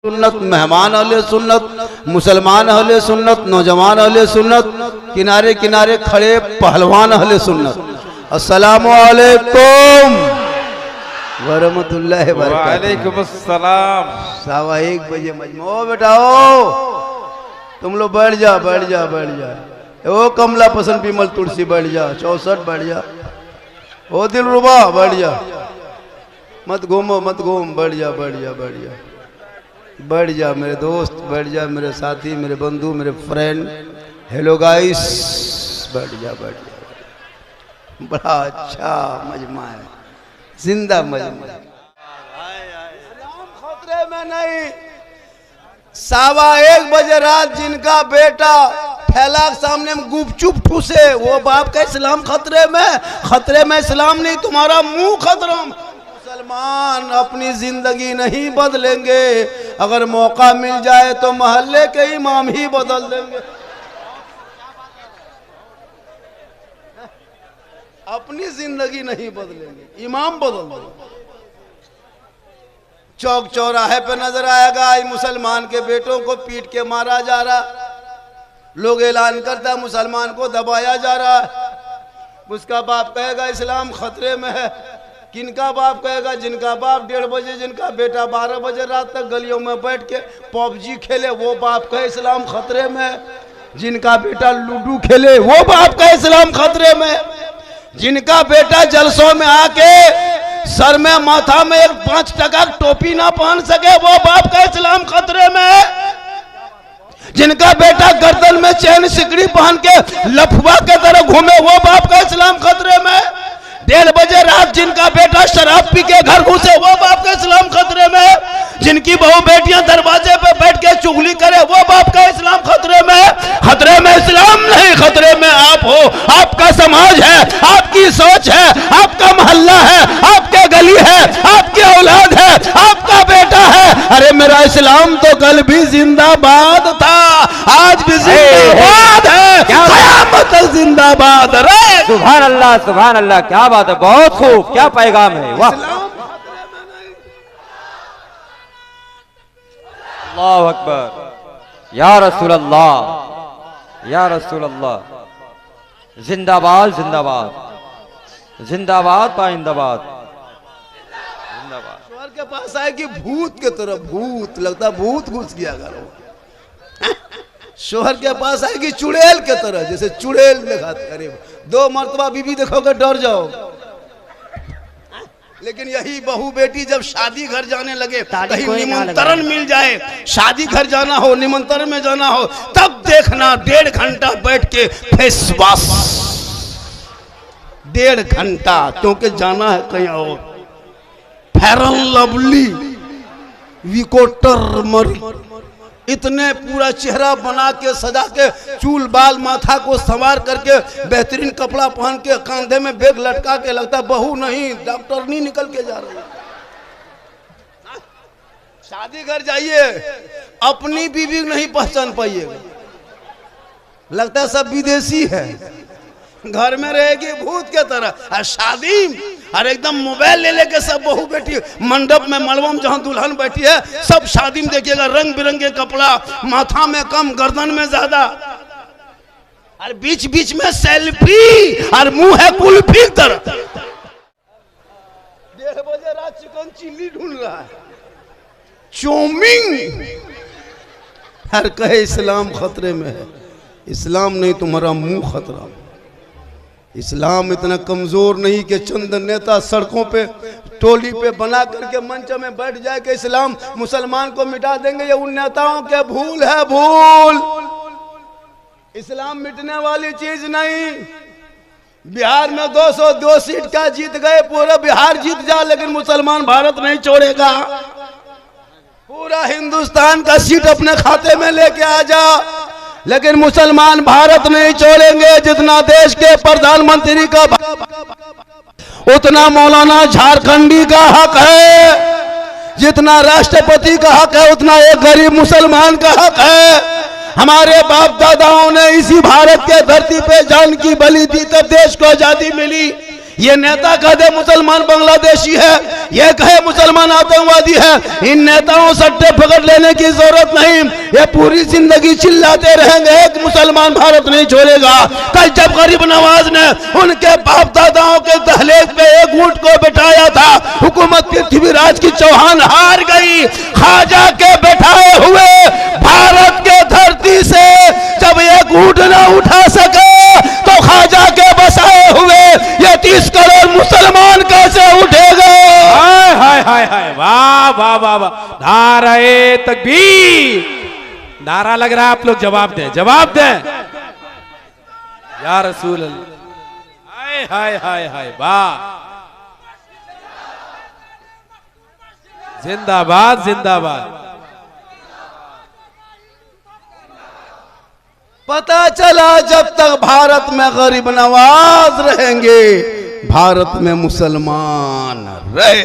सुन्नत, मेहमान अहले सुन्नत, मुसलमान अहले सुन्नत, नौजवान अहले सुन्नत, किनारे किनारे खड़े पहलवान अहले सुन्नत। अस्सलामु अलैकुम वरहमतुल्लाहि वबरकातुहू। वालेकुम अस्सलाम। 1:15 बजे मजमो बेटा ओ तुम लोग बैठ जा बैठ जा बैठ जा। ओ कमला पसंद विमल तुलसी बैठ जा। 64 बैठ जा। ओ दिलरुबा बैठ जा। मत घूमो मत घूम, बैठ जा बैठ जा बैठ जा बैठ जा मेरे दोस्त, बैठ जा मेरे साथी, मेरे बंधु, मेरे फ्रेंड। हेलो गाइस, बैठ जा बैठ जा। बड़ा अच्छा मजमा है, जिंदा मजमा। खतरे में नहीं। 1:15 बजे रात जिनका बेटा फैला के सामने में गुपचुप ठूसे, वो बाप का इस्लाम खतरे में। खतरे में इस्लाम नहीं, तुम्हारा मुंह खतरा में। मुसलमान अपनी जिंदगी नहीं बदलेंगे, अगर मौका मिल जाए तो मोहल्ले के इमाम ही बदल देंगे। अपनी जिंदगी नहीं बदलेंगे, इमाम बदल देंगे। चौक चौराहे पे नजर आएगा मुसलमान के बेटों को पीट के मारा जा रहा, लोग ऐलान करता है मुसलमान को दबाया जा रहा है। उसका बाप कहेगा इस्लाम खतरे में है। किनका बाप कहेगा? जिनका बाप 1:30 बजे, जिनका बेटा 12 बजे रात तक गलियों में बैठ के पबजी खेले, वो बाप का इस्लाम खतरे में। जिनका बेटा लूडो खेले, वो बाप का इस्लाम खतरे में। जिनका बेटा जलसों में आके सर में माथा में एक 5 टका टोपी ना पहन सके, वो बाप का इस्लाम खतरे में। जिनका बेटा गर्दन में चैन सिकड़ी पहन के लफुआ के तरह घूमे, वो बाप का इस्लाम खतरे में। 1:30 बजे रात जिनका बेटा शराब पी के घर घुसे, वो बाप का इस्लाम खतरे में। जिनकी बहू बेटियां दरवाजे पे बैठ के चुगली करे, वो बाप का इस्लाम खतरे में। खतरे में इस्लाम नहीं, खतरे में आप हो। आपका समाज है, आपकी सोच है, आपका मोहल्ला है, आपके गली है, आपकी औलाद है, आपका बेटा है। अरे मेरा इस्लाम तो कल भी जिंदाबाद था, आज भी जिंदाबाद है, क़यामत तक जिंदाबाद रहे। सुभान अल्लाह, क्या बात है, बहुत खूब, क्या पैगाम है। वाह, अल्लाहु अकबर, या रसूल अल्लाह, या रसूल अल्लाह। जिंदाबाद जिंदाबाद जिंदाबाद पाइंदाबाद जिंदाबाद। शोहर के पास आए कि भूत के तरह, भूत लगता भूत घुस गया घर। शोहर के पास आए कि चुड़ैल के तरह, जैसे चुड़ैल देखा। अरे 2 मर्तबा बीबी देखोगे डर जाओ। लेकिन यही बहू बेटी जब शादी घर जाने लगे, कहीं निमंत्रण मिल जाए, शादी घर जाना हो, निमंत्रण में जाना हो, तब देखना 1.5 घंटा बैठ के फेस वॉश, 1.5 घंटा, क्योंकि जाना है कहीं और। फेयर एंड लवली, विकोटर मरी, इतने पूरा चेहरा बना के सजा के, चूल बाल माथा को संवार करके, बेहतरीन कपड़ा पहन के, कंधे में बैग लटका के, लगता बहू नहीं डॉक्टर नहीं निकल के जा रही। शादी घर जाइए, अपनी बीवी नहीं पहचान पाइएगा, लगता है सब विदेशी है। घर में रहेगी भूत के तरह, और शादी और एकदम मोबाइल ले लेके सब बहू बेटी मंडप में, मलबा में जहां दुल्हन बैठी है, सब शादी में देखिएगा रंग बिरंगे कपड़ा, माथा में कम, गर्दन में ज्यादा, और बीच बीच में सेल्फी, और मुंह है कुल्फी की तरह। 1:30 बजे रात चिकन चिल्ली ढूंढ रहा है, चौमिंग। हर कहे इस्लाम खतरे में है। इस्लाम नहीं, तुम्हारा मुंह खतरा में। इस्लाम इतना कमजोर नहीं कि चंद नेता सड़कों पे टोली पे बना करके मंच में बैठ जाए कि इस्लाम मुसलमान को मिटा देंगे। ये उन नेताओं के भूल है, भूल। इस्लाम मिटने वाली चीज नहीं। बिहार में 202 सीट का जीत गए, पूरा बिहार जीत जा, लेकिन मुसलमान भारत नहीं छोड़ेगा। पूरा हिंदुस्तान का सीट अपने खाते में लेके आ जा, लेकिन मुसलमान भारत नहीं छोड़ेंगे। जितना देश के प्रधानमंत्री का उतना मौलाना झारखंडी का हक है, जितना राष्ट्रपति का हक है उतना एक गरीब मुसलमान का हक है। हमारे बाप दादाओं ने इसी भारत के धरती पे जान की बलि दी, तब देश को आजादी मिली। ये नेता कह दे मुसलमान बांग्लादेशी है, ये कहे मुसलमान आतंकवादी है, इन नेताओं सट्टे पकड़ लेने की जरूरत नहीं। ये पूरी जिंदगी चिल्लाते रहेंगे, एक मुसलमान भारत नहीं छोड़ेगा। कल जब गरीब नवाज ने उनके बाप दादाओं के दहलीज पे एक ऊंट को बिठाया था, हुकूमत पृथ्वीराज की चौहान हार गई। खाजा के बैठाए हुए भारत के धरती से जब एक ऊंट न उठा सके तो खाजा के बसाए हुए ये 30 करोड़ मुसलमान कैसे उठेगा? हाय हाय हाय हाय, वाह वाह वाह वाह, नारे तकबीर, नारा लग रहा है। आप लोग जवाब दें, जवाब दें या रसूल अल्लाह। हाय हाय हाय हाय, वाह, जिंदाबाद जिंदाबाद। पता चला जब तक भारत में गरीब नवाज रहेंगे, भारत में मुसलमान रहे।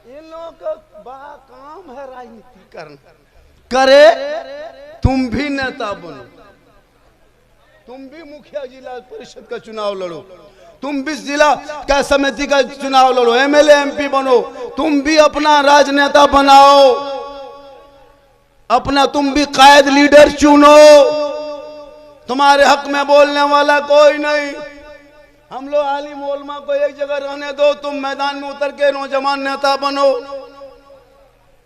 इन लोगों का बड़ा काम है राजनीति करना। करे, तुम भी नेता बनो, तुम भी मुखिया जिला परिषद का चुनाव लड़ो, तुम भी जिला का समिति का चुनाव लड़ो, एमएलए एमपी बनो, तुम भी अपना राजनेता बनाओ, अपना तुम भी कायद लीडर चुनो। तुम्हारे हक में बोलने वाला कोई नहीं। हम लोग आलिम उलमा को एक जगह रहने दो, तुम मैदान में उतर के नौजवान नेता बनो,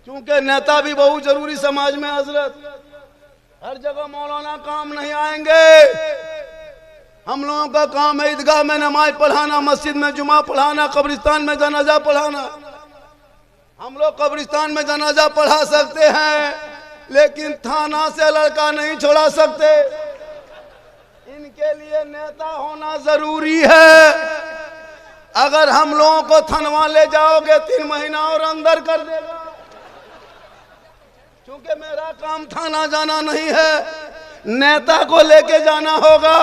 क्योंकि नेता भी बहुत जरूरी समाज में। हजरत, हर जगह मौलाना काम नहीं आएंगे। हम लोगों का काम है ईदगाह में नमाज पढ़ाना, मस्जिद में जुमा पढ़ाना, कब्रिस्तान में जनाजा पढ़ाना। हम लोग कब्रिस्तान में जनाजा पढ़ा सकते हैं, लेकिन थाना से लड़का नहीं छोड़ा सकते। इनके लिए नेता होना जरूरी है। अगर हम लोगों को थनवा ले जाओगे 3 महीना और अंदर कर देगा, क्योंकि मेरा काम थाना जाना नहीं है, नेता को लेके जाना होगा।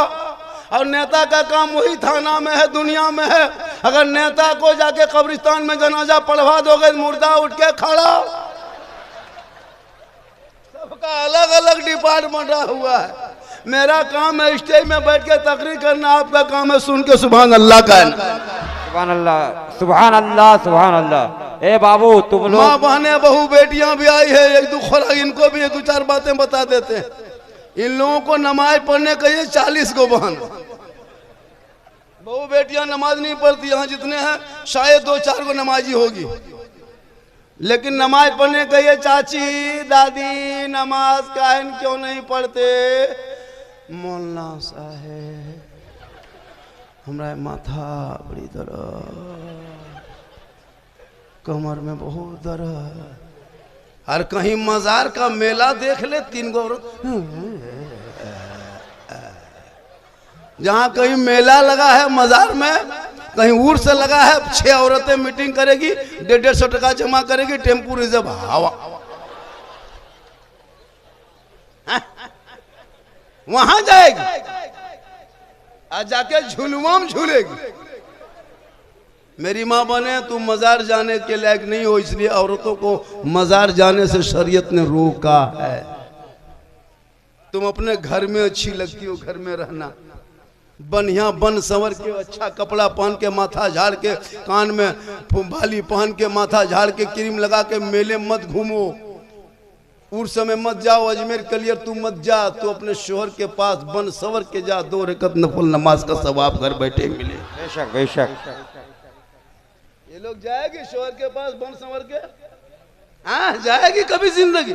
और नेता का काम वही थाना में है, दुनिया में है। अगर नेता को जाके कब्रिस्तान में जनाजा पढ़वा दोगे, मुर्दा उठ के खड़ा। सबका अलग अलग डिपार्टमेंट हुआ है। मेरा काम है स्टेज में बैठ के तकरीर करना, आपका काम है सुन के सुभान अल्लाह कहना। सुभान अल्लाह सुभान अल्लाह सुभान अल्लाह। ए बाबू, तुम लोग माँ बहने बहू बेटियां भी आई है, एक दो खुराक इनको भी 2-4 बातें बता देते हैं। इन लोगों को नमाज पढ़ने कहिए 40 को बहन। बहू बेटियां नमाज नहीं पढ़ती, यहाँ जितने हैं शायद 2-4 को नमाजी होगी, लेकिन नमाज पढ़ने कहिए चाची दादी नमाज काहे क्यों नहीं पढ़ते? मौलाना साहेब हमारा माथा बड़ी दर्द, कमर में बहुत दर्द। और कहीं मजार का मेला देख ले, 3 गो जहाँ कहीं मेला लगा है मजार में, कहीं उर्स लगा है, 6 औरतें मीटिंग करेगी, 150 टका जमा करेगी, टेम्पू रिजर्व हवा, वहां जाएगी और जाके झुलुआ में झूलेगी। मेरी माँ बने, तुम मजार जाने के लायक नहीं हो, इसलिए औरतों को मजार जाने से शरीयत ने रोका है। तुम अपने घर में अच्छी लगती हो, घर में रहना, बढ़िया बन संवर के, अच्छा कपड़ा पहन के, माथा झाड़ के, कान में बाली पहन के, माथा झाड़ के, क्रीम लगा के मेले मत घूमो, उर्स में मत जाओ, अजमेर कलियर तू मत जा, तो अपने शोहर के पास बन संवर के जा, 2 रकत नफल नमाज का सवाब घर बैठे मिले। बेशक बेशक। ये लोग जाएगी शोहर के पास बन संवर के? हाँ जाएगी कभी जिंदगी?